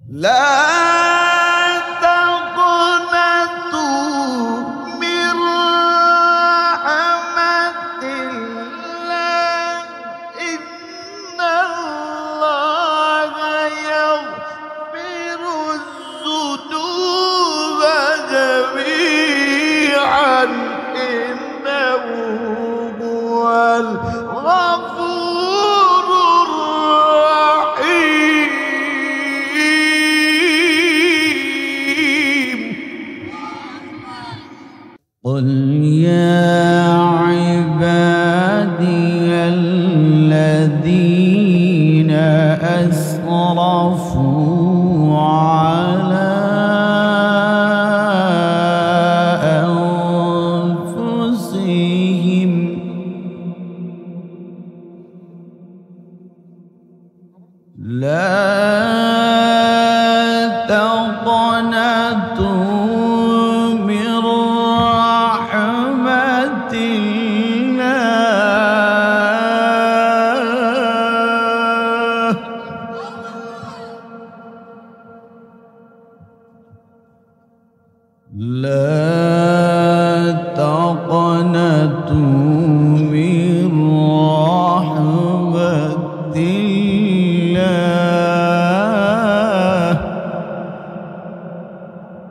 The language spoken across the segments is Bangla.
لا تقنطوا من رحمة الله إن الله يغفر الذنوب جميعا إنه هو الغفور الرحيم. قل يا عبادي الذين أسرفوا على أنفسهم لا تقنطوا من رحمة الله لا تقنطوا من رحمة الله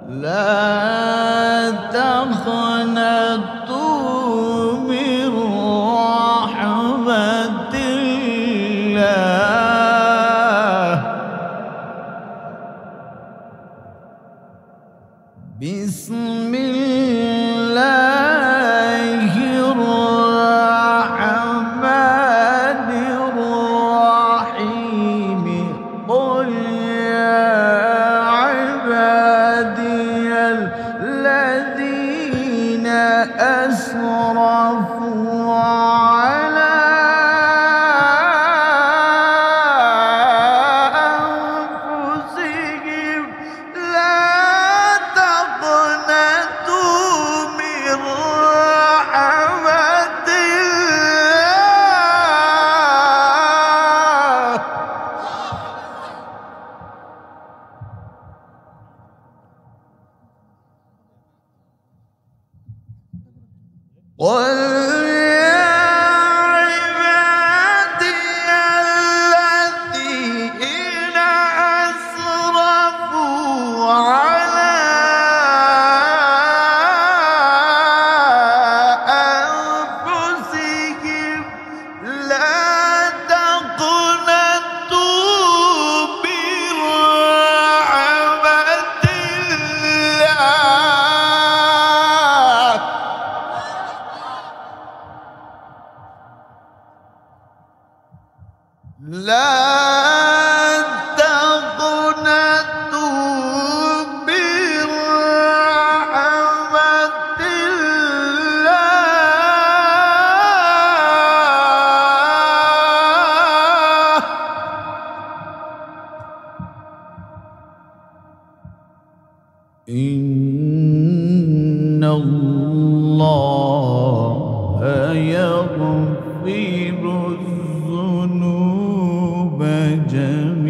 لا تقنطوا من رحمة الله بسم الله الرحمن الرحيم قل يا عبادي الذين أسرفوا على أنفسهم لا تقنطوا من رحمة الله قل يا عبادي الذين أسرفوا على أنفسهم لا تقنطوا من رحمة الله لا تقنطوا من رحمة الله إن الله يغفر الذنوب جميعا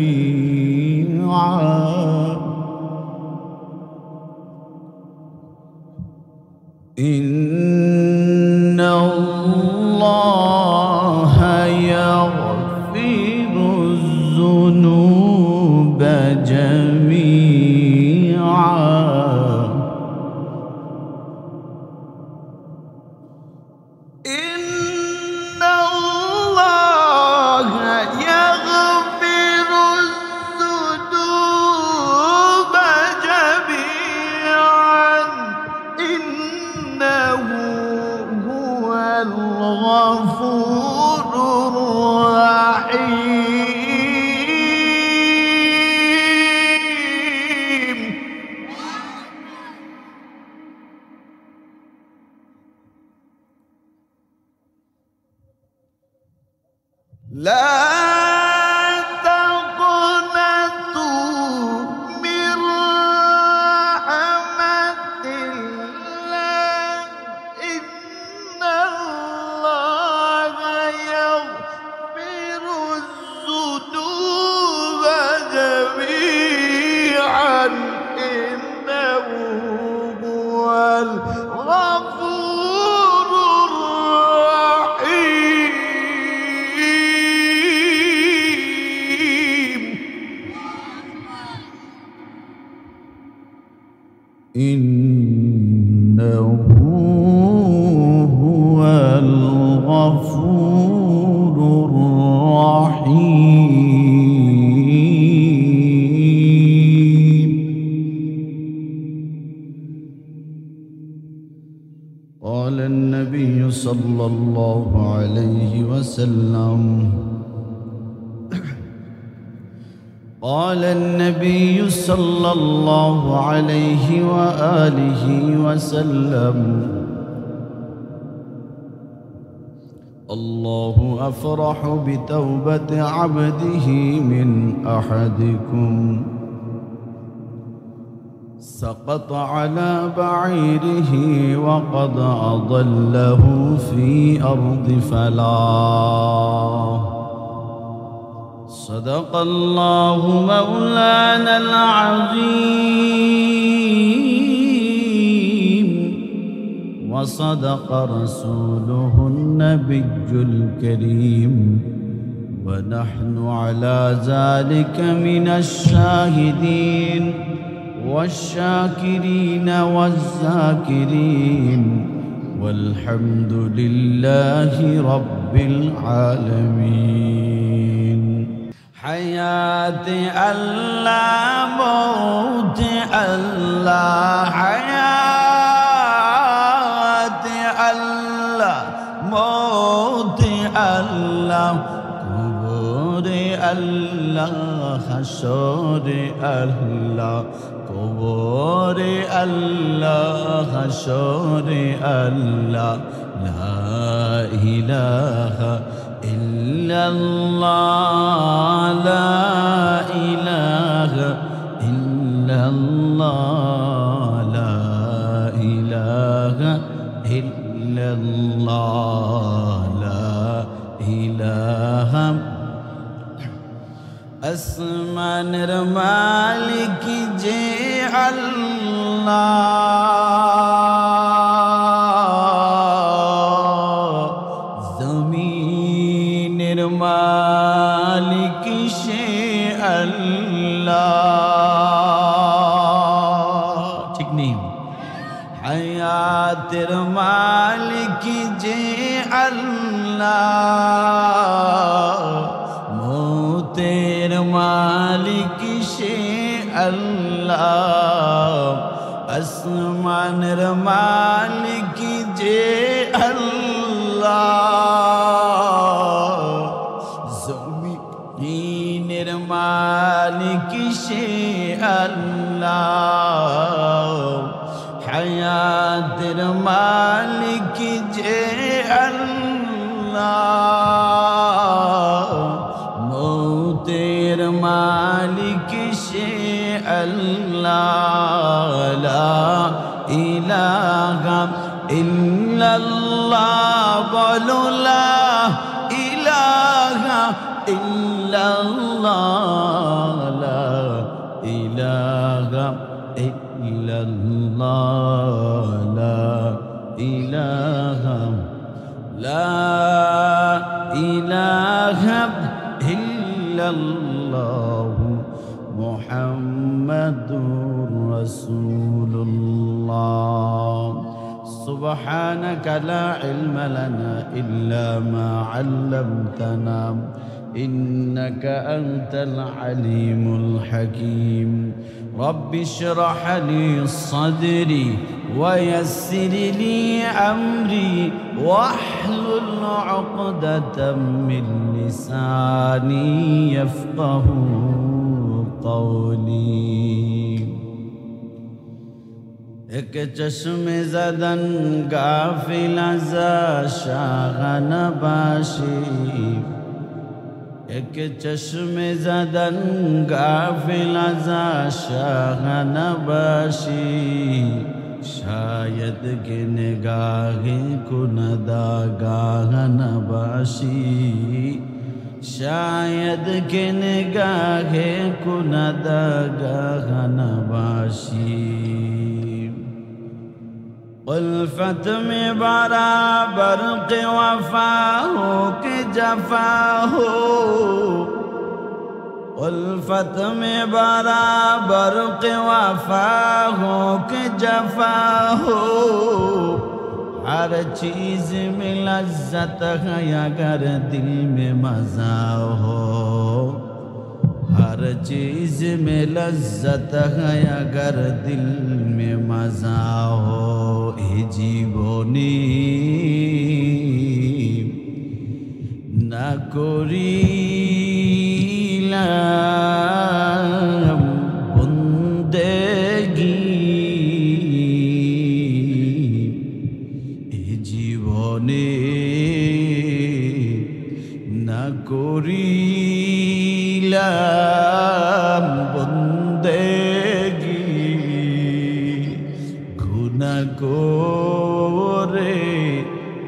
إن الله يغفر الذنوب جميعا إن الله يغفر الذنوب جميعا إنه هو الغفور الرحيم. لا تقنطوا من رحمة الله إن الله يغفر الذنوب جميعا الغفور الرحيم إنه هو الغفور الرحيم. قال النبي صلى الله عليه وسلم قال النبي صلى الله عليه وآله وسلم الله أفرح بتوبة عبده من أحدكم سقط على بعيره وقد أضله في أرض فلاح. صدق الله مولانا العظيم وصدق رسوله النبي الكريم ونحن على ذلك من الشاهدين والشاكرين والذاكرين والحمد لله رب العالمين. حياتي الله موت الله حياتي الله موت الله قبور الله حشر الله قبور الله حشر الله لا إله إلا الله لا إله إلا الله لا إله إلا الله لا إله আসমানের মালিক যে আল্লাহ জমিনের মালিক সে আল্লাহ ঠিক নেই হায়াতের মালিক যে আল্লাহ মৌতের মালিক সে আল্লাহ আসমানের মালিক যে আল্লাহ জমিনের মালিক সে আল্লাহ হায়াতের মালিক যে আল্লাহ মৌতের মালিক সে আল্লাহ লা ইলাহা ইল্লাল্লাহ বলো লা ইলাহা ইল্লাল্লাহ লা ইলাহা ইল্লাল্লাহ লা ইলাহা লা ইলাহা ইল্লাল্লাহ মুহাম্মাদুর রাসূলুল্লাহ সুবহানাকা লা ইলমা লানা ইল্লা মা 'আল্লামতানা ইন্নাকা আনতাল আলিমুল হাকীম রব্বি ইশরাহ লি সাদরি ওয়া ইয়াসসির লি আমরি ওয়াহলুল 'উকদাতাম মিন লিসানি ইয়াফকাহু قولی ایک چشم زدن غافل از شاغن باشی ایک چشم زدن غافل از شاغن باشی شاید کہ نگاہ کندگاہ نباشی شاید کہ نگاہ کندگاہ نباشی उल्फत में बराबर के वफा हो के जफा हो, उल्फत में बराबर के वफा हो के जफा हो। हर चीज में लज्जत है अगर दिल में मजा हो, हर चीज में लज्जत है अगर दिल में मजा हो। ए जीवनी ना करिलाम बंदेगी, ए जीवনে না করিলাম বন্দেগি, গুনাহ করে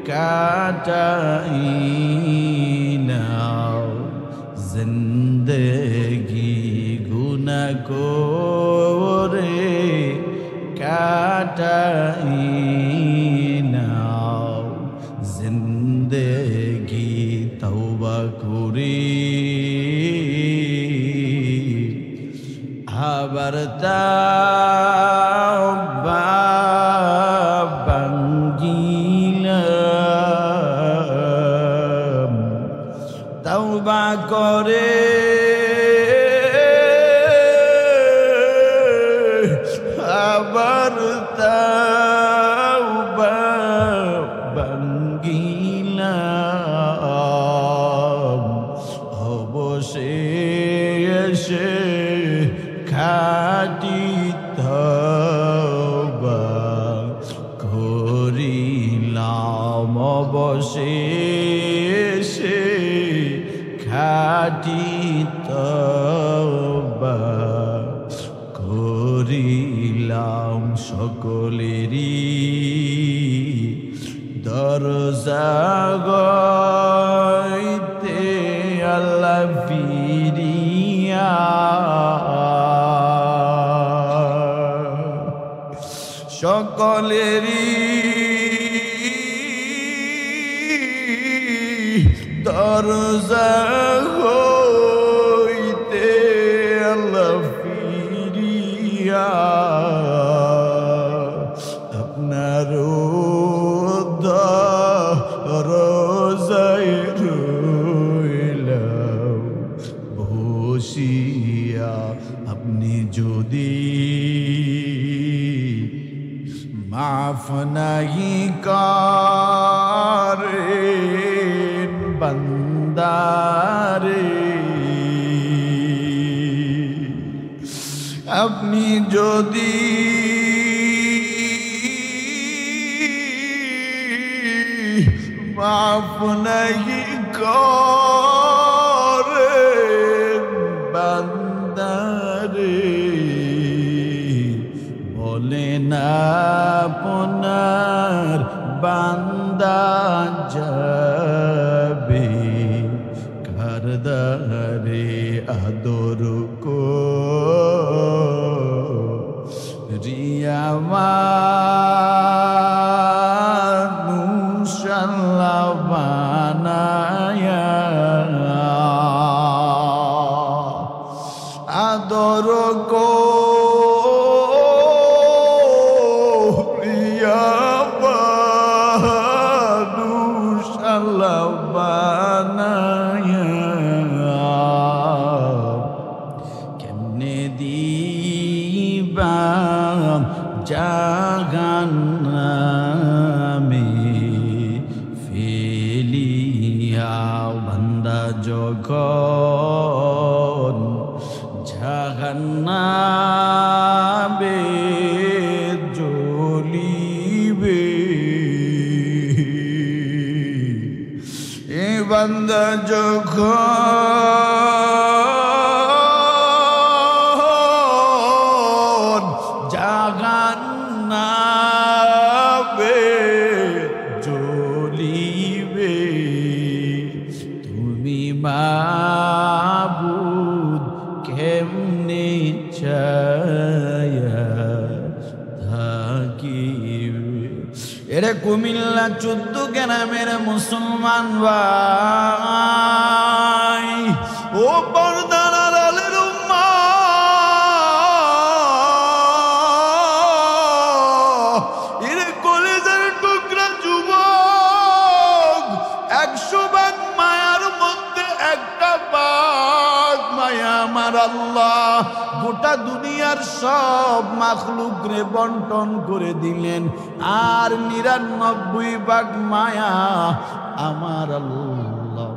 কাটাইলাম জিন্দেগি, গুনাহ করে কাটাইলাম জিন্দেগি। তওবা করি আবার তাওবা ভাঙ্গিলাম, তওবা করে আবার তাওবা ভাঙ্গিলাম। অবশেষে খাঁটি তওবা করিলাম, অবশেষে খাঁটি তওবা করিলাম। সকলেরই দরজা গইতে আল্লাহ ফিরিয়া, সকলেরই দরজা হইতে আল্লাহ ফিরিয়া আপনার দরজায় রইলাম বসিয়া। আপনি যদি মাফ নাহি করেন বান্দারে, আপনি যদি মাফ নাহি করেন বান্দারে, বলেন আপনার বান্দা যাবে কার দ্বারে, আদর করিয়া মানুষ আল্লাহ বানায়া, আদর করিয়া মানুষ আল্লাহ বানায়া, কেমনে দিবা জাহান্নামে ফেলিয়া। বান্দা যখন জাহান্নামে জ্বলিবে, এ বান্দা যখন জাহান্নামে জ্বলিবে, তুমি মাবুদ কেমনে চায়া থাকিবে, এরে কুমিল্লা 14 গ্রামের মুসলমান ভাই, ও পর্দার আড়ালের উম্মা, এরে কলেজের টুকরা যুবক, 100 ভাগ মায়ার মধ্যে একটা ভাগ মায়া আমার আল্লাহ গোটা দুনিয়ার সব মাখলুক রে বন্টন করে দিলেন, আর 99 ভাগ মায়া আমার আল্লাহ,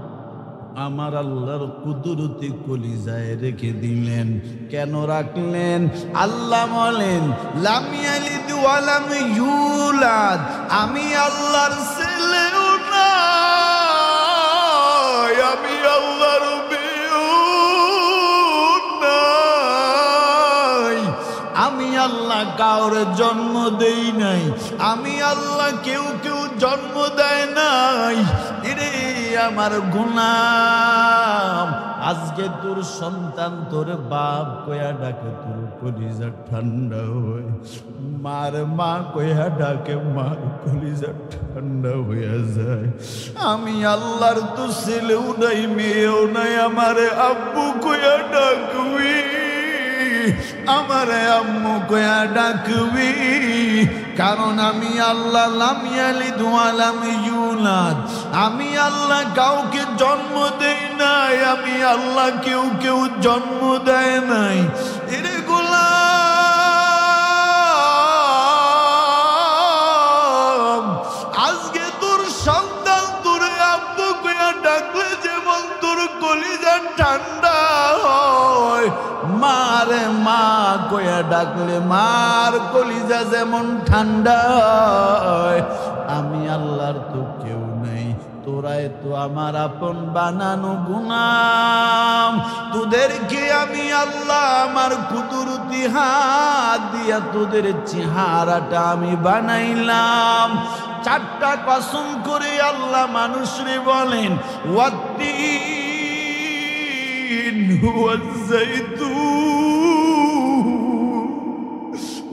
আমার আল্লাহর কুদরতি কলিজায় রেখে দিলেন। কেন রাখলেন? আল্লাহ বলেন, লাম ইয়ালিদ ওয়া লাম ইউলাদ, আমি আল্লাহর ছেলেও নাই, আমি আল্লাহর আমি আল্লাহ কাউরে জন্ম দেই নাই, আমি আল্লাহ কেউ কেউ জন্ম দেয় নাই। এরে আমার গোলাম, আজকে তোর সন্তান তোর বাপ কয়া ডাকে, তোর কলিজা ঠান্ডা হয়, মার মা কয়া ডাকে, মার কলিজা ঠান্ডা হয়ে যায়। আমি আল্লাহর তো ছেলেও নাই মেয়েও নাই, আমারে আব্বু কয়া ডাকবি, আমারে আম্মু কয়া ডাকবি, কারণ আমি আল্লাহ লাম ইয়ালিদ ওয়া লাম ইউলাদ, আমি আল্লাহ কাউকে জন্ম দেই নাই, আমি আল্লাহ কেউ কেউ জন্ম দেয় নাই। এরে গোলাম, আজকে তোর সন্তান তোর আব্বু কয়া ডাকলে যেমন তোর কলিজা ঠান্ডা হয়, মারে মা কয়া ডাকলে মার কলিজা যেমন ঠান্ডা হয়, আমি আল্লাহর তো কেউ নেই, তোরাই তো আমার আপন বানানো গোলাম, তোদেরকে আমি আল্লাহ আমার কুদরতি হাত দিয়া তোদের চেহারাটা আমি বানাইলাম। 4টা কসম করে আল্লাহ মানুষরে বলেন, ওয়াত্তিন ওয়াজ্জাইতুন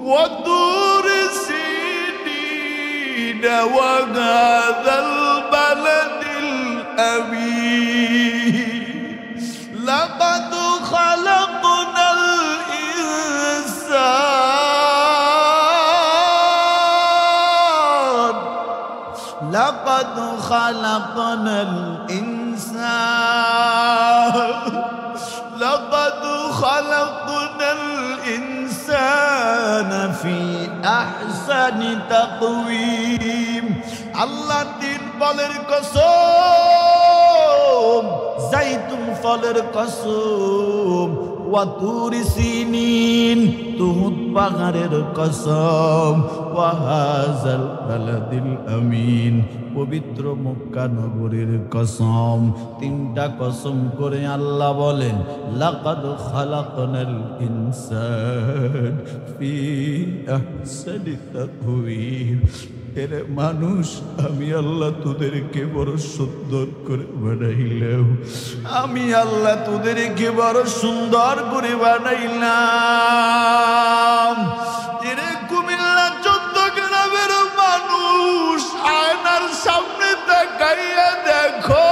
ওয়াতুর সিনিন ওয়া হাযাল বালাদিল আমিন, লাকাদ খালাকনাল ইনসান, লাকাদ খালাকনাল ইনসান, লাকাদ খালাকনাল ইনসান ফি আহসানি তাকওয়িম। আল্লাহ 3 ফলের কসম, জাইতুন ফলের কসম, ওয়া তুরি সিনিন তুহুদ পাহাড়ের কসম, ওয়া হাযাল বালাদিল আমিন পবিত্র মক্কা নগরীর কসম। 3টা কসম করে আল্লাহ বলেন, লাকাদ খালাকনাল ইনসান ফি আহসানি তাকওয়িম। এরে মানুষ, আমি আল্লাহ তোদেরকে বড় সুন্দর করে বানাইলাম, আমি আল্লাহ তোদেরকে বড় সুন্দর করে বানাইলাম। এরে কুমিল্লা 14 গ্রামের মানুষ, আয়নার সামনে তাকাইয়া দেখো,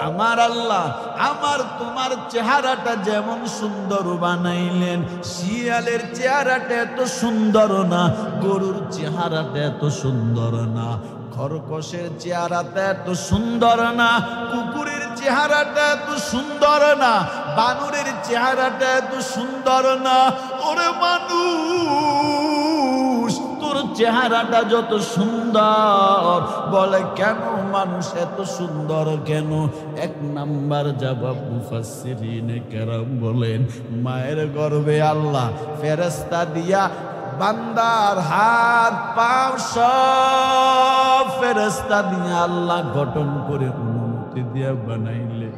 আমার আল্লাহ আমার তোমার চেহারাটা যেমন সুন্দর বানাইলেন, শিয়ালের চেহারাটা এত সুন্দর না, গরুর চেহারাটা এত সুন্দর না, খরগোশের চেহারাটা এত সুন্দর না, কুকুরের চেহারাটা এত সুন্দর না, বানরের চেহারাটা এত সুন্দর না। ওরে মানুষ, তোর চেহারাটা যত সুন্দর, বলে কেন মানুষ এত সুন্দর কেন? 1 নাম্বার জবাব মুফাসসিরিনে কেরাম বলেন, মায়ের গর্ভে আল্লাহ ফেরেশতা দিয়া বান্দার হাত পা সব ফেরেশতা দিয়া আল্লাহ গঠন করে অনুমতি দিয়া বানাইলেন।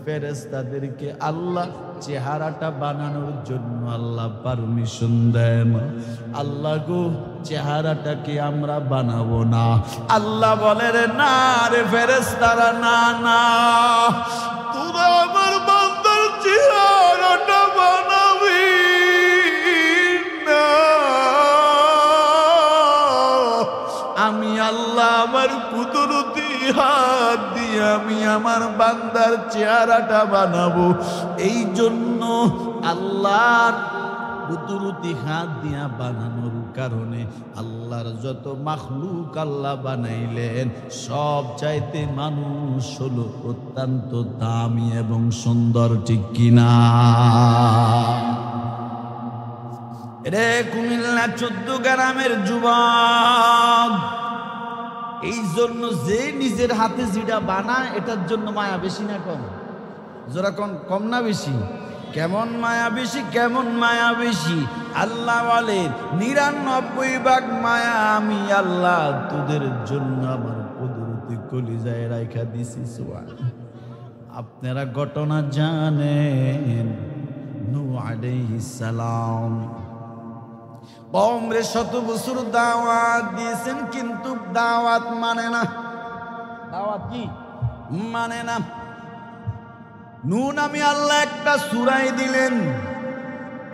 ফেরেশতাদেরকে আল্লাহ চেহারাটা বানানোর জন্য আল্লাহ পারমিশন দেয় না। আল্লাহ গো, চেহারাটাকে আমরা বানাবো না। আল্লাহ বলে, রে না রে ফেরেশতারা, না না, তোরা আমার বান্দার চেহারাটা বানাবি না। আমার কুদরতি হাত দিয়ে আমি আমার বান্দার চেহারাটা বানাবো। এই জন্য আল্লাহর কুদরতি হাত দিয়া বানানোর কারণে আল্লাহর যত মাখলুক আল্লাহ বানাইলেন সব চাইতে মানুষ হলো অত্যন্ত দামি এবং সুন্দর, ঠিক কিনা? রে কুমিল্লা 14 গ্রামের যুবক, এই জন্য যে নিজের হাতে যেটা বানায় এটার জন্য মায়া বেশি না কম? যারা কম না বেশি? কেমন মায়া বেশি, কেমন মায়া বেশি? আল্লাহ বলেন 99 ভাগ মায়া আমি আল্লাহ তোদের জন্য আমার কুদরতি কলিজায় রাইখা দিছি। সুবহানাল্লাহ। আপনারা ঘটনা জানেন, নূহ আলাইহিস সালাম কওমরে 100 বছর দাওয়াত দিয়েছেন, কিন্তু দাওয়াত মানে না। দাওয়াত কি মানে না? নূহ নামে আল্লাহ একটা সূরায় দিলেন,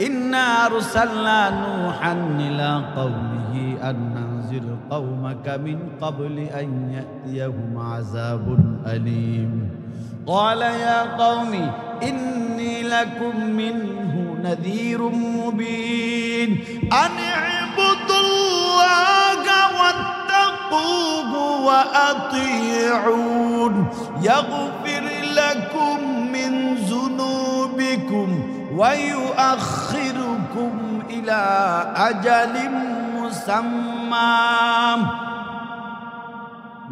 ইন্না আরসালনা নূহান ইলা কওমিহি আন আনজির কওমাকা মিন ক্বাবলি আন ইয়াতিয়াহুম আযাবুন আলীম। ক্বালা ইয়া কওমি ইন্নী লাকুম মিনহু নাযীরুম মুবিন আন ইবুদুল্লাহা ওয়াত্তাকুহু ওয়া আতিউন ইয়াগফির লাকুম মিন যুনুবিকুম ওয়া ইউআখিরুকুম ইলা আজালিম মুসাম্মা।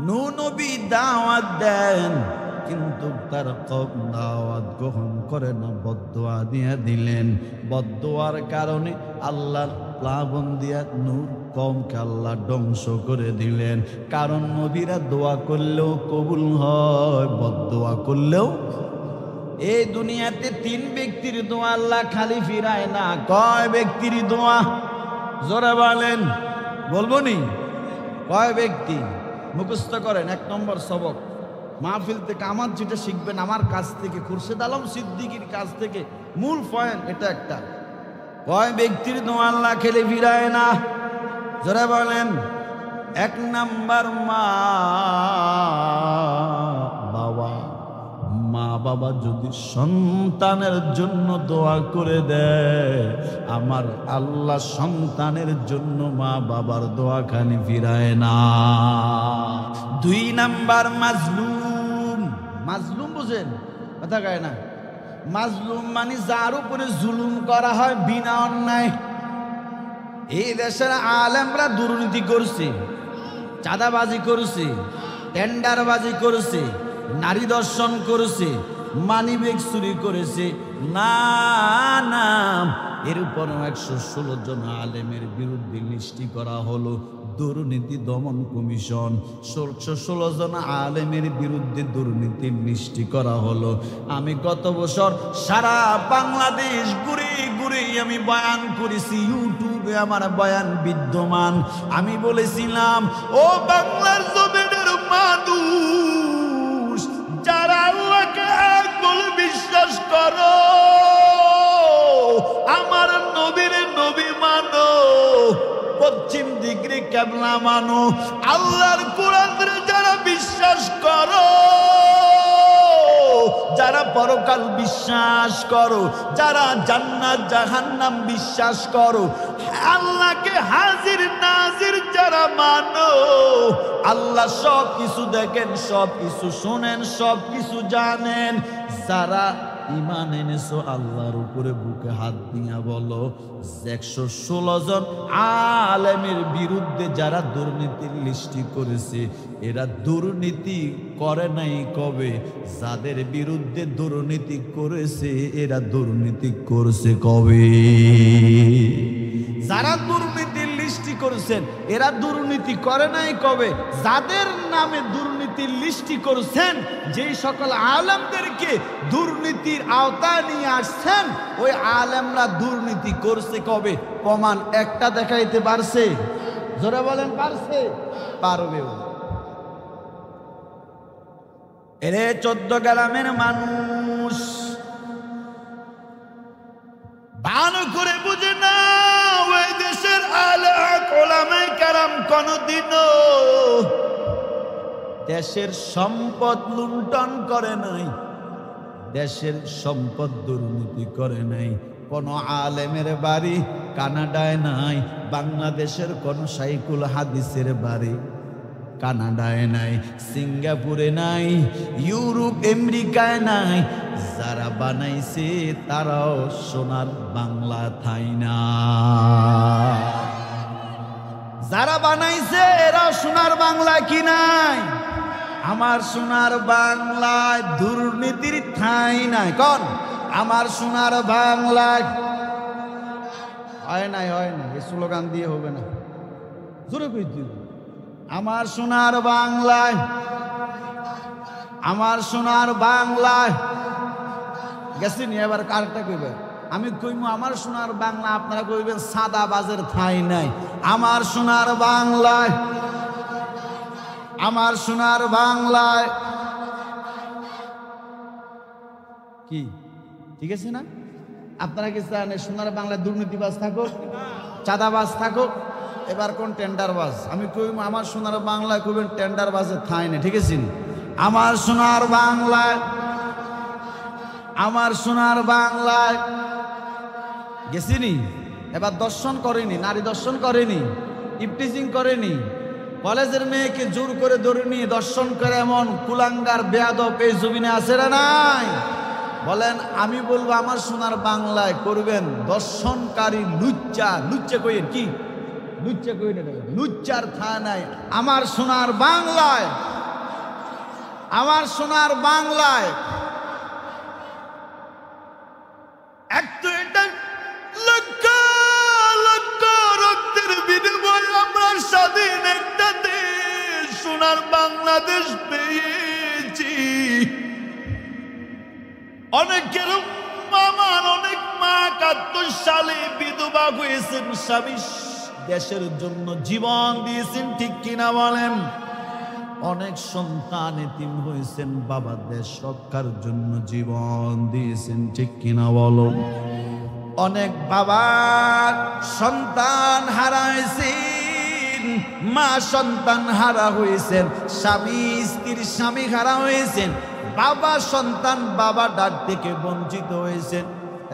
নূহ নবী দাওয়াত দেন, কিন্তু তার কওম দাওয়াত গ্রহণ করে না, বদদুয়া দিয়ে দিলেন। বদদুয়ার কারণে আল্লাহর প্লাবন দিয়া নূহ কওমকে আল্লাহ ধ্বংস করে দিলেন। কারণ নবীরা দোয়া করলেও কবুল হয়, বদদুয়া করলেও। এই দুনিয়াতে 3 ব্যক্তির দোয়া আল্লাহ খালি ফিরায় না। কয় ব্যক্তির দোয়া? জোরে বলেন, বলবো নি? কয় ব্যক্তি? মুখস্থ করেন। 1 নম্বর সবক মাহফিল থেকে আমার যেটা শিখবেন আমার কাছ থেকে, খুরশেদ আলম সিদ্দিকীর কাছ থেকে, মূল পয়েন্ট এটা একটা। কয় ব্যক্তির দোয়া আল্লাহ খেলে ফিরায় না? জোরে বলেন। 1 নাম্বার মা বাবা। মা বাবা যদি সন্তানের জন্য দোয়া করে দেয়, আমার আল্লাহ সন্তানের জন্য মা বাবার দোয়া খানি ফিরায় না। 2 নাম্বার মাজলুম। মাজলুম বুঝেন? কথা কয় না। মাজলুম মানে যার উপরে জুলুম করা হয় বিনা অন্যায়। এই দেশের আলেমরা দুর্নীতি করছে, চাঁদাবাজি করছে, টেন্ডারবাজি করছে, নারী দর্শন করেছে, মানিব্যাগ চুরি করেছে, না না, এর উপর 116 জন আলেমের বিরুদ্ধে লিস্টি করা হলো। দুর্নীতি দমন কমিশন 116 জন আলেমের বিরুদ্ধে দুর্নীতি লিস্টি করা হলো। আমি গত বছর সারা বাংলাদেশ ঘুরে ঘুরে আমি বয়ান করেছি, ইউটিউবে আমার বয়ান বিদ্যমান। আমি বলেছিলাম, ও বাংলার জমিনের মানুষ, যারা আল্লাহকে এক বলে বিশ্বাস করো, আমার নবীর নবী মানো, পশ্চিম দিকে কেবলা মানো, আল্লাহর কোরআনে যারা বিশ্বাস করো, যারা পরকাল বিশ্বাস করো, যারা জান্নাত জাহান্নাম বিশ্বাস করো, আল্লাহকে হাজির নাজির যারা মানো, আল্লাহ সব কিছু দেখেন, সব কিছু শোনেন, সব কিছু জানেন, যারা ঈমান এনেছো আল্লাহর উপরে বুকে হাত দিয়া বলো, 116 জন আলেমের বিরুদ্ধে যারা দুর্নীতির লিস্টি করেছে, এরা দুর্নীতি করে নাই কবে? যাদের বিরুদ্ধে দুর্নীতি করেছে এরা দুর্নীতি করছে কবে? যারা দুর্নীতির লিস্টি করেছেন এরা দুর্নীতি করে নাই কবে? যাদের নামে দুর্নীতির লিস্টি করেছেন, যেই সকল আলেমদেরকে দুর্নীতির আওতায় নিয়ে আসছেন, ওই আলেমরা দুর্নীতি করছে কবে? প্রমাণ একটা দেখাইতে পারছে? জোরে বলেন, পারছে? পারবেও। এরে 14 গ্রামের মানুষ, ভালো করে বুঝে না, ওই দেশের আলেম ওলামায়ে কেরাম কোনদিনও দেশের সম্পদ লুণ্ঠন করে নাই, দেশের সম্পদ দুর্নীতি করে নাই। কোন আলেমের বাড়ি কানাডায় নাই, বাংলাদেশের কোন শাইখুল হাদিসের বাড়ি কানাডায় নাই, সিঙ্গাপুরে নাই, ইউরোপ আমেরিকায় নাই। যারা বানাইছে তারাও সোনার বাংলা থাই না। যারা বানাইছে এরাও সোনার বাংলা কি নাই? আমার সোনার বাংলায় দুর্নীতির ঠাঁই নাই। কোন আমার সোনার বাংলায় হয় নাই, হয় না। এই স্লোগান দিয়ে হবে না, জোরে কই দিও। আমার সোনার বাংলায়, আমার সোনার বাংলায় গেছি নি। এবার কারটা কইবে, আমি কইমু আমার সোনার বাংলা, আপনারা কইবেন সাদা বাজের ঠাঁই নাই। আমার সোনার বাংলায়, আমার সোনার বাংলায় কি ঠিক আছে না? আপনারা কি চান সোনার বাংলায় দুর্নীতিবাজ থাকুক, চাঁদাবাজ থাকুক? এবার কোন টেন্ডারবাজ? আমি কইমু আমার সোনার বাংলায়, কইবেন টেন্ডারবাজের ঠাঁই নেই। ঠিক আছে? আমার সোনার বাংলায়, আমার সোনার বাংলায় গেছিনি। এবার দর্শন করেনি, নারী দর্শন করেনি, ইফটিজিং করেনি, কলেজের মেয়েকে জোর করে ধরে নিয়ে দর্শন করে এমন কুলাঙ্গার বেয়াদব এই জমিনে আছে না নাই? বলেন আমি বলবো আমার সোনার বাংলায় করবেন দর্শনকারী লুচ্চা। লুচ্চা কইেন কি? লুচ্চা কইেন, লুচ্চার থা নাই। আমার সোনার বাংলায়, আমার সোনার বাংলায় এক তো এটা লক্ষ লক্ষ রক্তের বিনিময়ে আমরা স্বাধীন একটা দেশ সোনার বাংলাদেশ পেয়েছি। অনেকের আমার অনেক মা ৭১ সালে বিধবা হয়েছেন, স্বামী দেশের জন্য জীবন দিয়েছেন, ঠিক কিনা বলেন? অনেক সন্তান এতিম হয়েছেন, বাবা দেশ রক্ষার জন্য জীবন দিয়েছেন, ঠিক কিনা বলো? অনেক বাবা সন্তান হারাইছেন, মা সন্তান হারা হয়েছেন, স্বামী স্ত্রীর স্বামী হারা হয়েছেন, বাবা সন্তান বাবা ডাক থেকে বঞ্চিত হয়েছেন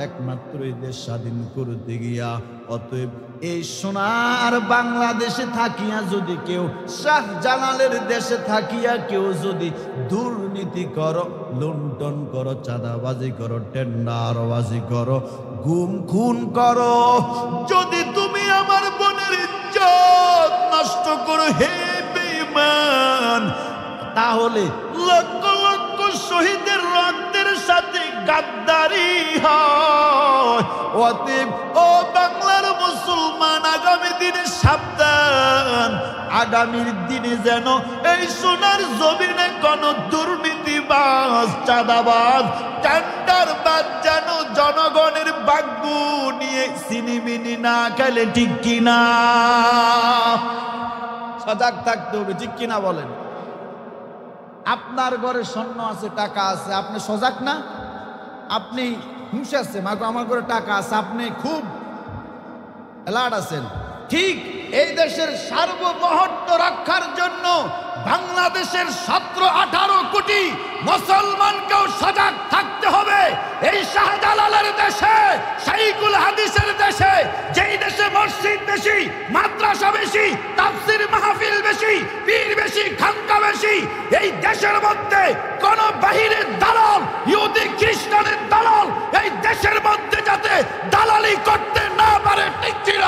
একমাত্র এই দেশ স্বাধীন করতে গিয়া। অতএব এই সোনার বাংলাদেশে থাকিয়া যদি কেউ, শাহজালালের দেশে থাকিয়া কেউ যদি দুর্নীতি করো, লুণ্ঠন করো, চাঁদাবাজি করো, টেন্ডারবাজি করো, গুম খুন করো, যদি তুমি আমার বোনের ইজ্জত নষ্ট করো হে বেঈমান, তাহলে লক্ষ লক্ষ শহীদের রক্তের সাথে গাদ্দারি হয়। অতএব ও বাংলার মুসলমান, আগামী দিনে সাবধান। আগামীর দিনে যেন এই সোনার জমিনে কোন দুর্নীতিবাজ, চাঁদাবাজ, টেন্ডারবাজ যেন জনগণের ভাগ্য নিয়ে সিনিমিনি না খেলে, ঠিক কিনা? সজাগ থাকতে হবে, ঠিক কিনা বলেন? আপনার ঘরে স্বর্ণ আছে, টাকা আছে, আপনি সজাগ না? আপনি হুঁশ আছে, মাগো আমার ঘরে টাকা আছে, আপনি খুব অ্যালার্ট আছেন। ঠিক এই দেশের সার্বভৌমত্ব রক্ষার জন্য বাংলাদেশের 17-18 কোটি মুসলমানকেও সজাগ থাকতে হবে। এই শাহজালালের দেশে, শাইখুল হাদিসের দেশে, যেই দেশে মসজিদ বেশি, মাদ্রাসা বেশি, তাফসীর মাহফিল বেশি, পীর বেশি, খানকা বেশি, এই দেশের মধ্যে কোন বাহিরের দালাল, ইহুদি খ্রিস্টানের দালাল এই দেশের মধ্যে যাতে দালালি করতে না পারে, ঠিক ছিল?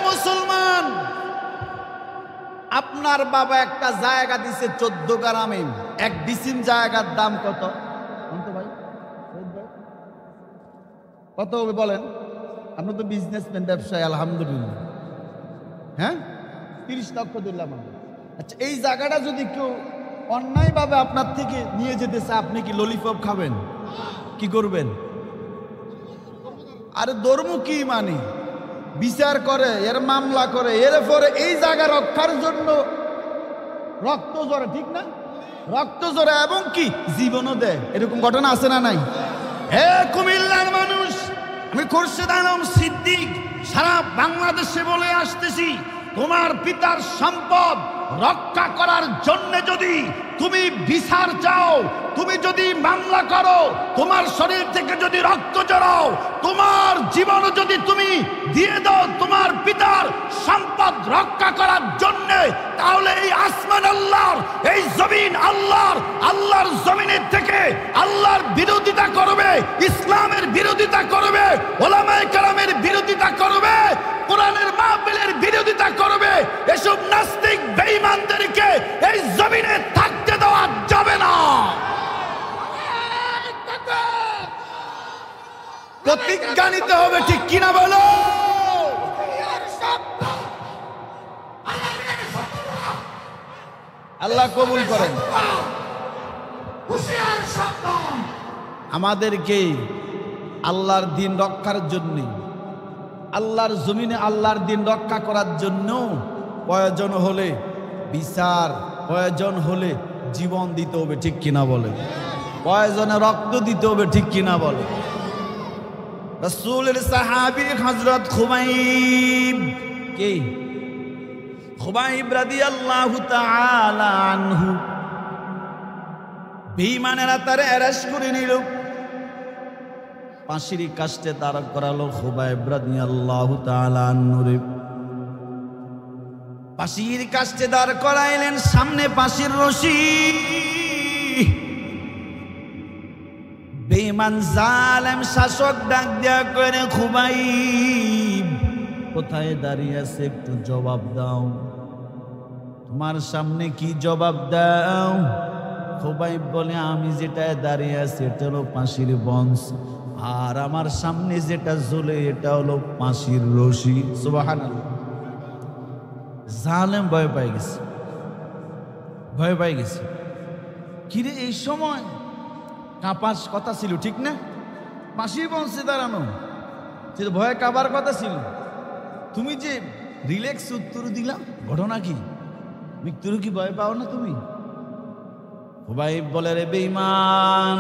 মুসলমান, আপনার বাবা একটা জায়গা দিছে 14 গ্রামে, এক ডিসিম জায়গার দাম কত ভাই? কত হবে বলেন? আপনি তো বিজনেসম্যান, ব্যবসায়ী, আলহামদুলিল্লাহ। হ্যাঁ, 30 লক্ষ দিলাম। আচ্ছা, এই জায়গাটা যদি কেউ অন্যায়ভাবে আপনার থেকে নিয়ে যেতে চায়, আপনি কি ললিপপ খাবেন? কি করবেন? আরে ধর্ম কি মানে? বিচার করে, এর মামলা করে, এর পরে এই জায়গা রক্ষার জন্য রক্ত ঝরে, ঠিক না? রক্ত জোড়া এবং কি জীবনও দেয়। এরকম ঘটনা আছে না নাই? হে কুমিল্লার মানুষ, আমি খুরশেদ আলম সিদ্দিক সারা বাংলাদেশে বলে আসতেছি, তোমার পিতার সম্পদ রক্ষা করার জন্য যদি তুমি বিচার চাও, তুমি যদি মামলা করো, তোমার শরীর থেকে যদি রক্ত জড়াও, তোমার জীবন যদি তুমি দিয়ে দাও তোমার পিতার সম্পদ রক্ষা করার জন্য, তাহলে এই আসমান আল্লাহর, এই জমিন আল্লাহর, আল্লাহর জমিনের থেকে আল্লাহর বিরোধিতা করবে, ইসলামের বিরোধিতা করবে, ওলামায়ে কেরামের বিরোধিতা করবে, কোরআনের মাহফিলের বিরোধিতা করবে। এসব নাস্তিক বেঈমানদেরকে এই জমিনে থাকতে দেওয়া যাবে না। প্রতিজ্ঞা নিতে হবে, ঠিক কিনা বলো? আল্লাহ কবুল করেন। আমাদেরকে আল্লাহর দিন রক্ষার জন্য, আল্লাহর জমিনে আল্লাহর দিন রক্ষা করার জন্য প্রয়োজন হলে বিচার, প্রয়োজন হলে জীবন দিতে হবে, ঠিক কিনা বলে? প্রয়োজনে রক্ত দিতে হবে, ঠিক কিনা বলে? রাসূলের সাহাবী হযরত খুবাইব, কে? খুবাইব রাদিয়াল্লাহু তাআলা আনহু। বেঈমানেরা তারে অ্যারেস্ট করে নিল, ফাঁসির কাস্টে দাঁড় করালো খুবাইব রাদিয়াল্লাহু তাআলা আনহুরে। ফাঁসির কাস্টে দাঁড় করাইলেন, সামনে ফাঁসির রশি। বেঈমান জালেম শাসক ডাক দেয়া করে, খুবাইব কোথায় দাঁড়িয়ে আছে একটু জবাব দাও, তোমার সামনে কি জবাব দাও? খুবাইব বলে, আমি যেটায় দাঁড়িয়ে আছি এটা হলো ফাঁসির বঞ্চ, আর আমার সামনে যেটা জ্বলে এটা হলো ফাঁসির রশি। সুবহানাল্লাহ। জালেম ভয় পাই গেছে, ভয় পাই গেছে। কিরে এই সময় কাঁপার কথা ছিল, ঠিক না? ফাঁসির বঞ্চে দাঁড়ানো, সেটা ভয়ে কাঁপার কথা ছিল। তুমি যে রিল্যাক্স উত্তর দিলাম, ঘটনা কি? মৃত্যুর কি ভয় পাও না তুমি? খুবাইব বলে, রে বেঈমান,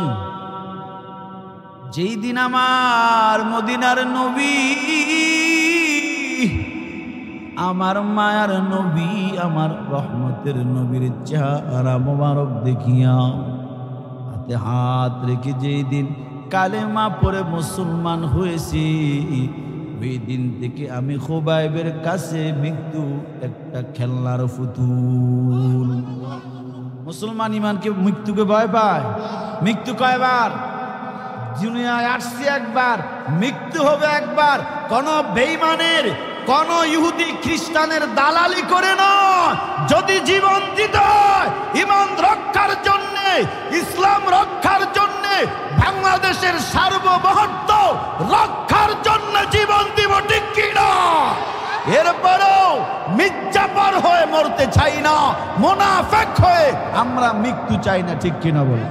যেই দিন আমার মদিনার নবী, আমার মায়ার নবী, আমার রহমতের নবীর চেহারা মোবারক দেখিয়া হাতে হাত রেখে যেই দিন কালেমা পড়ে মুসলমান হয়েছি, ওই দিন থেকে আমি খুবাইবের কাছে মৃত্যু একটা খেলনার পুতুল। মুসলমান ইমানকে, মৃত্যুকে ভয় পায়। মৃত্যু কয়বার? দুনিয়ায় আসছে একবার, মৃত্যু হবে একবার। কোন বেঈমানের, কোন ইহুদি খ্রিস্টানের দালালি করে নয়। যদি জীবন দিতে হয় ইমান রক্ষার জন্য, ইসলাম রক্ষার জন্য, বাংলাদেশের সার্বভৌমত্ব রক্ষার জন্য জীবন দিব, ঠিক কিনা? এরপরেও মির্জাফর হয়ে মরতে চাই না, মুনাফিক হয়ে আমরা মৃত্যু চাই না, ঠিক কিনা বল?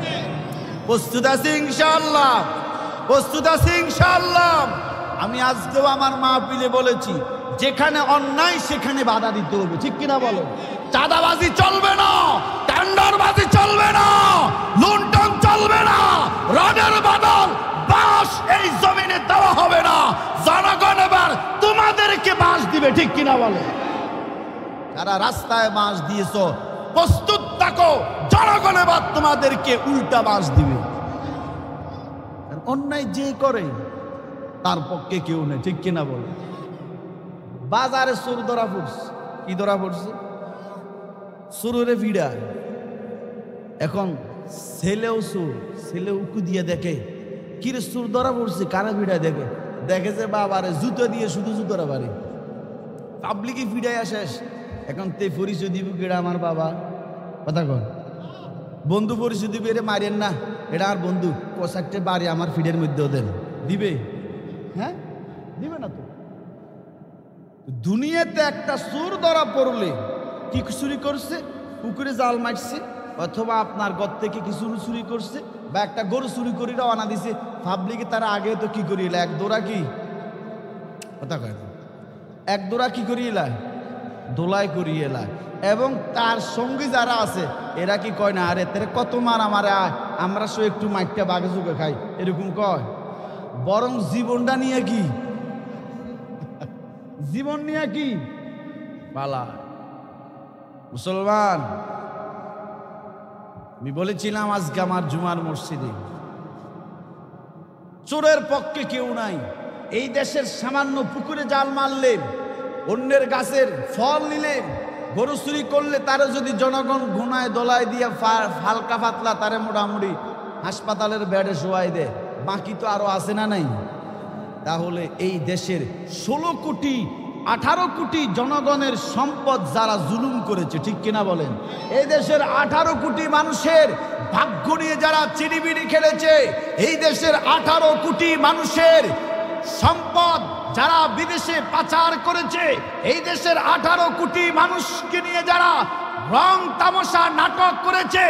প্রস্তুত আছি ইনশাআল্লাহ? প্রস্তুত আছি ইনশাআল্লাহ? আমি আজকেও আমার মাহফিলে বলেছি, যেখানে অন্যায় সেখানে বাধা দিতে হবে, ঠিক কিনা বলো? চাঁদাবাজি চলবে না, টেন্ডারবাজি চলবে না, লুণ্ঠন চলবে না, রডের বদল বাঁশ এই জমিনে দেওয়া হবে না। জনগণ এবার তোমাদেরকে বাঁশ দিবে, ঠিক কিনা বলো? যারা রাস্তায় বাঁশ দিয়েছো প্রস্তুত থাকো, জনগণ এবার তোমাদেরকে উল্টা বাঁশ দিবে। অন্যায় যে করে তার পক্ষে কেউ নেই, ঠিক কিনা বলো? বাজারে চোর ধরা পড়ছে, কি ধরা পড়ছে? চোরে ভিড়া। এখন ছেলেও চোর, ছেলে উকু দিয়ে দেখে, কিরে চোর ধরা পড়ছে, কারা ভিড়া দেখে, দেখে যে বাবারে জুতো দিয়ে শুধু জুতোরা বাড়ি, পাবলিকে ভিড়াই শেষ। এখন তে পরিচয় দিব, কেডা আমার বাবা, কথা কর। বন্ধু পরিচয় দিবে, এটা মারিয়েন না, এটা আর বন্ধু, পোশাকটা বাড়ি আমার ফিডের মধ্যেও দেন, দিবে? হ্যাঁ, দিবে না তো। দুনিয়াতে একটা চোর ধরা পড়লে কি চুরি করছে? পুকুরে জাল মারছে, অথবা আপনার ঘর থেকে কিছু চুরি করছে, বা একটা গরু চুরি করে রওনা দিছে, পাবলিকে তারা আগে তো কি করিলা, এক দৌড়া কি কথা কয়, এক দৌড়া কি করিলা দোলাই করিয়ে এলায়। এবং তার সঙ্গী যারা আছে এরা কি কয় না, আরে তেরে কত মার আমারে আয়, আমরা সব একটু মাইটটা বাগে চুকে খাই, এরকম কয়। বরং জীবনটা নিয়ে কি, জীবন নিয়ে কি পালা। মুসলমান, আমি বলেছিলাম আজকে আমার জুমার মসজিদে, চোরের পক্ষে কেউ নাই। এই দেশের সামান্য পুকুরে জাল মারলেন, অন্যের গাছের ফল নিলেন, গরু চুরি করলে তারা যদি জনগণ গুনায় দলায় দিয়ে হালকা পাতলা তারে মোটামুটি হাসপাতালের বেডে শোয়াই দেয়, বাকি তো আরো আছে না নাই? তাহলে এই দেশের 16 কোটি 18 কোটি জনগণের সম্পদ যারা জুলুম করেছে, ঠিক কিনা বলেন? এই দেশের 18 কোটি মানুষের ভাগ্য নিয়ে যারা চিনিবিনি খেলেছে, এই দেশের 18 কোটি মানুষের সম্পদ যারা বিদেশে পাচার করেছে, এই দেশের 18 কোটি মানুষকে নিয়ে যারা রং তামাশা নাটক করেছে,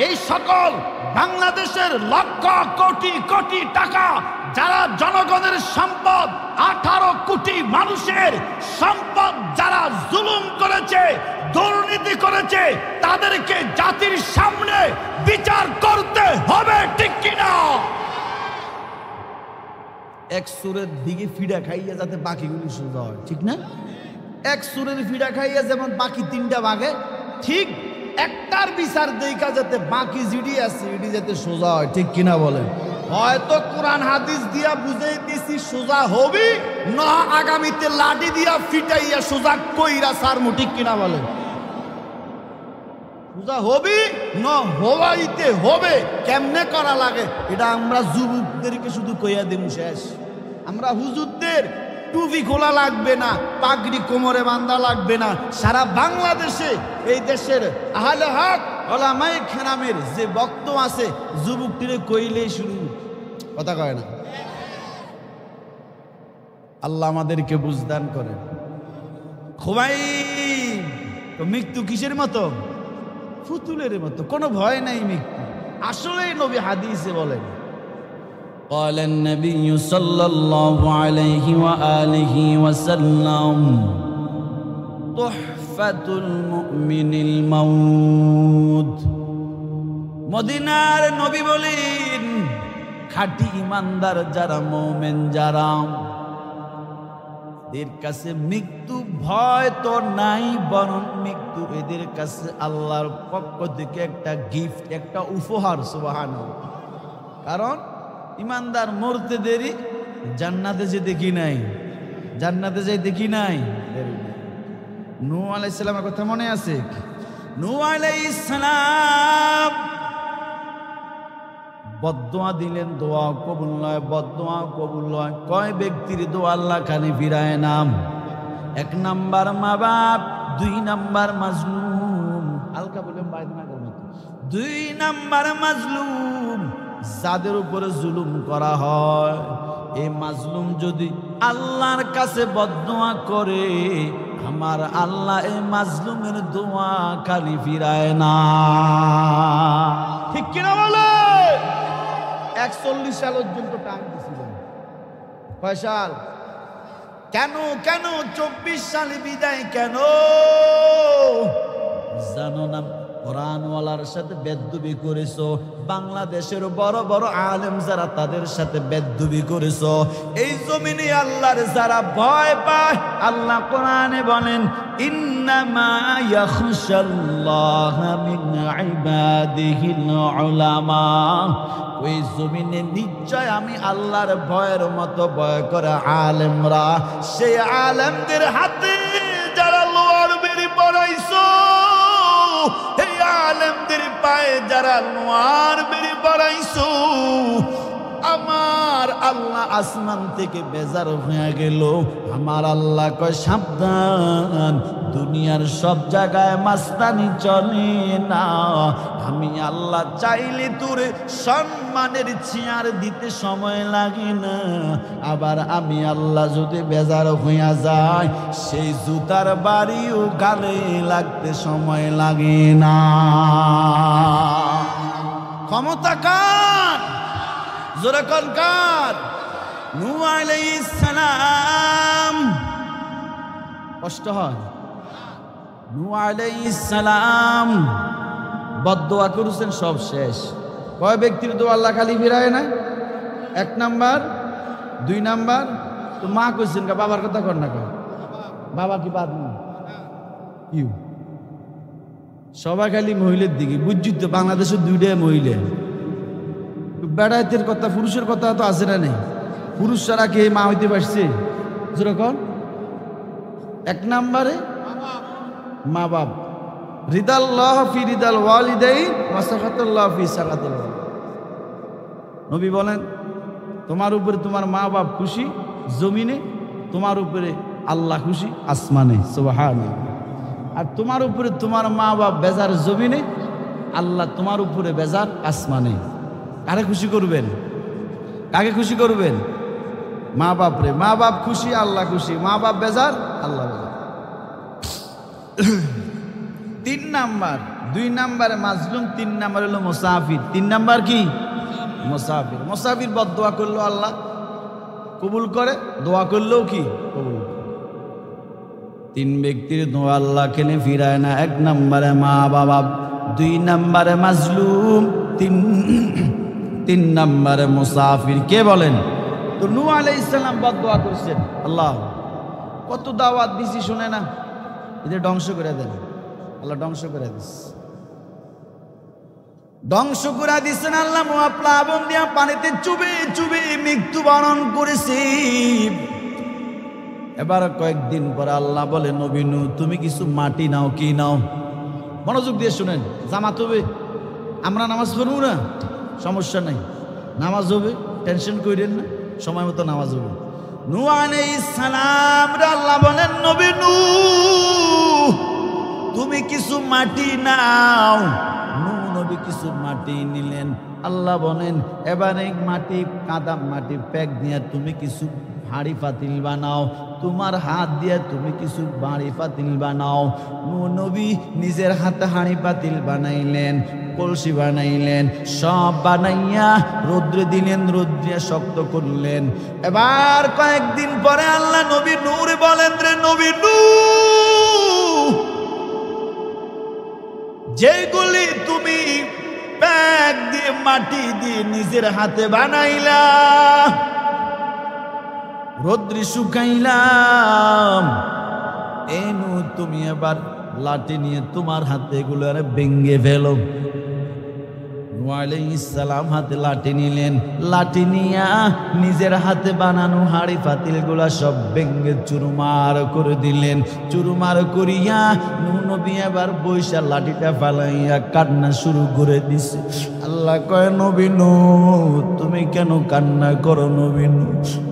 এই সকল বাংলাদেশের লক্ষ কোটি কোটি টাকা যারা জনগণের সম্পদ, 18 কোটি মানুষের সম্পদ যারা জুলুম করেছে, দুর্নীতি করেছে, তাদেরকে জাতির সামনে বিচার করতে হবে, ঠিক কিনা? এক সুরের দিকে ফিডা খাইয়া যাতে বাকিগুলি সোজা হয়, ঠিক না? এক সুরের ফিডা খাইয়া যেমন বাকি 3টা ভাগে, ঠিক একটার বিচার দেখা যাতে বাকি জিডি আছে এটি যাতে সোজা হয়, ঠিক কিনা বলেন? হয়তো কোরআন হাদিস দিয়া বুঝাই দিছি সোজা হবি, না আগামীতে লাঠি দিয়া ফিটাইয়া সোজা কইরা সারমু, ঠিক কিনা বলেন? সোজা হবি না হওয়াইতে হবে, কেমনে করা লাগে এটা আমরা যুবকদেরকে শুধু কইয়া দেবো, শেষ। আমরা হুজুরদের টুপি খোলা লাগবে না, পাগড়ি কোমরে বাঁধা লাগবে না, সারা বাংলাদেশে এই দেশের আহলে হক ওলামায়ে কেরামের যে বক্তব্য আছে যুবকটিরে কইলেই শুরু, কথা কয় না। আল্লাহ আমাদেরকে বুঝদান করেন। খুবাই মৃত্যু কিসের মতো? ফুতুলের মতো, কোনো ভয় নাই মৃত্যু। আসলেই নবী হাদিসে বলেন, قال النبي صلى الله عليه وآله وسلم تحفة المؤمن الموت। মদিনার নবী বলেন, খাঁটি ইমানদার যারা, মুমিন যারা, এদের কাছে মৃত্যু ভয় তো নাই, বরং মৃত্যু এদের কাছে আল্লাহর পক্ষ থেকে একটা গিফট, একটা উপহার। সুবহানাল্লাহ। কারণ ইমানদার মরতে দেরি, জান্নাতে যেতে কি নাই, জান্নাতে যাইতে কি নাই দেরি। নূহ আলাইহিস সালামের কথা মনে আছে? নূহ আলাইহিস সালাম বদদোয়া দিলেন, দোয়া কবুল নয়, বদদোয়া কবুল নয়। কয় ব্যক্তির দোয়া আল্লাহ খালি ফিরায় নাম? 1 নাম্বার মা বাপ, 2 নাম্বার মাজলুম, হালকা বলে বাইরে না করবেন। 2 নাম্বার মাজলুম, যাদের উপরে জুলুম করা হয়। এই মাজলুম যদি আল্লাহর কাছে বদদোয়া করে, আমার আল্লাহ এই মাজলুমের দোয়া খালি ফিরায় না, ঠিক কিনা বলে? 41 সাল পর্যন্ত টাইম দিয়েছিলেন। কয় সাল? কেন কেন 24 সালে বিদায় কেন জানো না? কোরআনওয়ালার সাথে বেদবি করেছো, বাংলাদেশের বড় বড় আলেম যারা তাদের সাথে বেদবি করেছো। এই জমিনে আল্লাহর যারা ভয় পায়, আল্লাহ কোরআনে বলেন, ইন্নামা ইয়াখশাল্লাহা মিন ইবাদিহিল উলামা। ওই জমিনে নিশ্চয় আমি আল্লাহর ভয়ের মতো ভয় করে আলেমরা। সেই আলেমদের হাতে যারা লোয়ার বেরি পড়াইছো, এই আলেমদের পায়ে যারা লোয়ার বেরি পড়াইছো, আমার আল্লাহ আসমান থেকে বেজার হয়ে গেল। আমার আল্লাহ কয়, সাবধান, দুনিয়ার সব জায়গায় মাস্তানি চলে না। আমি আল্লাহ চাইলে তোরে সম্মানের চেয়ার দিতে সময় লাগে না, আবার আমি আল্লাহ যদি বেজার হইয়া যায়, সেই জুতার বাড়িও গালে লাগতে সময় লাগে না। ক্ষমতা কার? জোরে কোন কার? নূহ আলাইহিস সালাম। কষ্ট হয়? নূহ আলাইহিস সালাম বদদোয়া করেছেন, সব শেষ। কয় ব্যক্তির দোয়া আল্লাহ খালি ফিরায় না? 1 নাম্বার, 2 নাম্বার তো মা কইছেন, বাবার কথা কর না, বাবা কি বাদ না ইউ সবাই খালি মহিলার দিকে, বুঝছি তো বাংলাদেশে 2টা মহিলা। বেড়াইতের কথা, পুরুষের কথা তো আছে না নেই? পুরুষ ছাড়া কে মা হইতে পারছে? যেরকম 1 নাম্বারে মা বাপ, রিদাল্লাহ ফি রিদাল ওয়ালিদাইন ওয়া সাখাতুল্লাহ ফি সাখাতিল ওয়ালিদাইন। নবী বলেন তোমার উপরে তোমার মা বাপ খুশি জমিনে, তোমার উপরে আল্লাহ খুশি আসমানে, সুবহানাল্লাহ। আর তোমার উপরে তোমার মা বাপ বেজার জমিনে, আল্লাহ তোমার উপরে বেজার আসমানে। কারে খুশি করবেন? কাকে খুশি করবেন? মা বাপ রে। মা বাপ খুশি, আল্লাহ খুশি। মা বাপ বেজার, আল্লাহ বেজার। 3 নাম্বার, 2 নাম্বারে মাজলুম, 3 নাম্বার হলো মুসাফির। 3 নাম্বার কি? মুসাফির। মুসাফির বদদোয়া করলো আল্লাহ কবুল করে, দোয়া করলেও কি কবুল করে। 3 ব্যক্তির দোয়া আল্লাহ কেনে ফিরায় না। 1 নাম্বারে মা বাবা, 2 নাম্বারে মাজলুম, 3 নাম্বারে মুসাফির। কে বলেন? তো নূহ আলাইহিস সালাম বদদোয়া করছেন। আল্লাহ কত দাওয়াত দিছি শুনে না, এদের ধ্বংস করে দেন। আল্লাহ ধ্বংস করে দিস, ধ্বংস করে দিচ্ছেন আল্লাহ। প্লাবন দিয়া পানিতে চুবে চুবে মৃত্যুবরণ করেছি। এবার কয়েকদিন পরে আল্লাহ বলে, নবী নূহ তুমি কিছু মাটি নাও। কি নাও? মনোযোগ দিয়ে শুনেন। জামাত হবে, আমরা নামাজ পড়ব না, সমস্যা নাই, নামাজ হবে, টেনশন করেন না, সময় মতো নামাজ হবে। নূহ আলাইহিস সালাম রে আল্লাহ বলেন, নবী নূহ তুমি কিছু মাটি নাও। নূহ নবী কিছু মাটি নিলেন। আল্লাহ বলেন এবারে মাটি, কাদা মাটি প্যাক দিয়ে তুমি কিছু হাঁড়ি পাতিল বানাও। তোমার হাত দিয়ে তুমি কিছু হাঁড়ি পাতিল বানাও। নূহ নবী নিজের হাতে হাঁড়ি পাতিল বানাইলেন, কলসি বানাইলেন, সব বানাইয়া রৌদ্রে দিলেন, রৌদ্রে শক্ত করলেন। এবার কয়েকদিন পরে আল্লাহ নবী নূহ বলেন, রে নবী নূহ যেগুলি তুমি প্যাক দিয়ে মাটি দিয়ে নিজের হাতে বানাইলা, রৌদ্রে শুকাইলাম, এনু তুমি এবার লাঠি নিয়ে তোমার হাতে এগুলো ভেঙ্গে ফেলো। নূহ আলাইহিস সালাম হাতে লাঠি নিলেন, লাঠি নিয়া নিজের হাতে বানানো হাঁড়ি পাতিল গুলা সব ভেঙ্গে চুরমার করে দিলেন। চুরমার করিয়া নূহ নবী এবার বৈশা লাঠিটা ফালাইয়া কান্না শুরু করে দিছে। আল্লাহ কয়, নবী নূহ তুমি কেন কান্না করো? নবী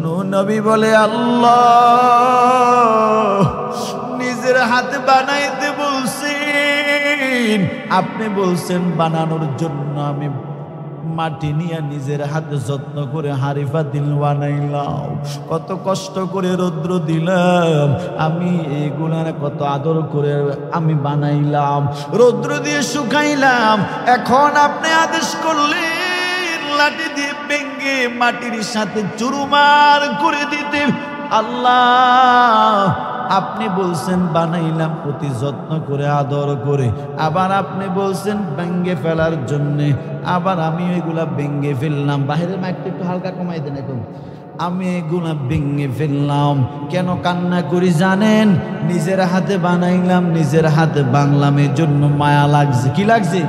নূহ নবী বলে, আল্লাহ নিজের হাতে বানাইতে বলছেন, আপনি বলছেন বানানোর জন্য আমি মাটি নিয়ে নিজের হাতে যত্ন করে হাঁড়ি পাতিল বানাইলাম, কত কষ্ট করে রৌদ্র দিলাম, আমি এগুলার কত আদর করে আমি বানাইলাম, রৌদ্র দিয়ে শুকাইলাম। এখন আপনি আদেশ করলেন লাঠি দিয়ে ভেঙ্গে মাটির সাথে চুরমার করে দিতে। আল্লাহ আপনি বলছেন বানাইলাম প্রতি যত্ন করে আদর করে, আবার আপনি বলছেন ভেঙ্গে ফেলার জন্যে, আবার আমি এগুলা ভেঙ্গে ফেললাম। বাহিরের মাইকটা একটু হালকা কমাই দেন এখন। আমি এগুলা ভেঙ্গে ফেললাম। কেন কান্না করি জানেন? নিজের হাতে বানাইলাম, নিজের হাতে বাংলাম, এর জন্য মায়া লাগছে। কি লাগছে?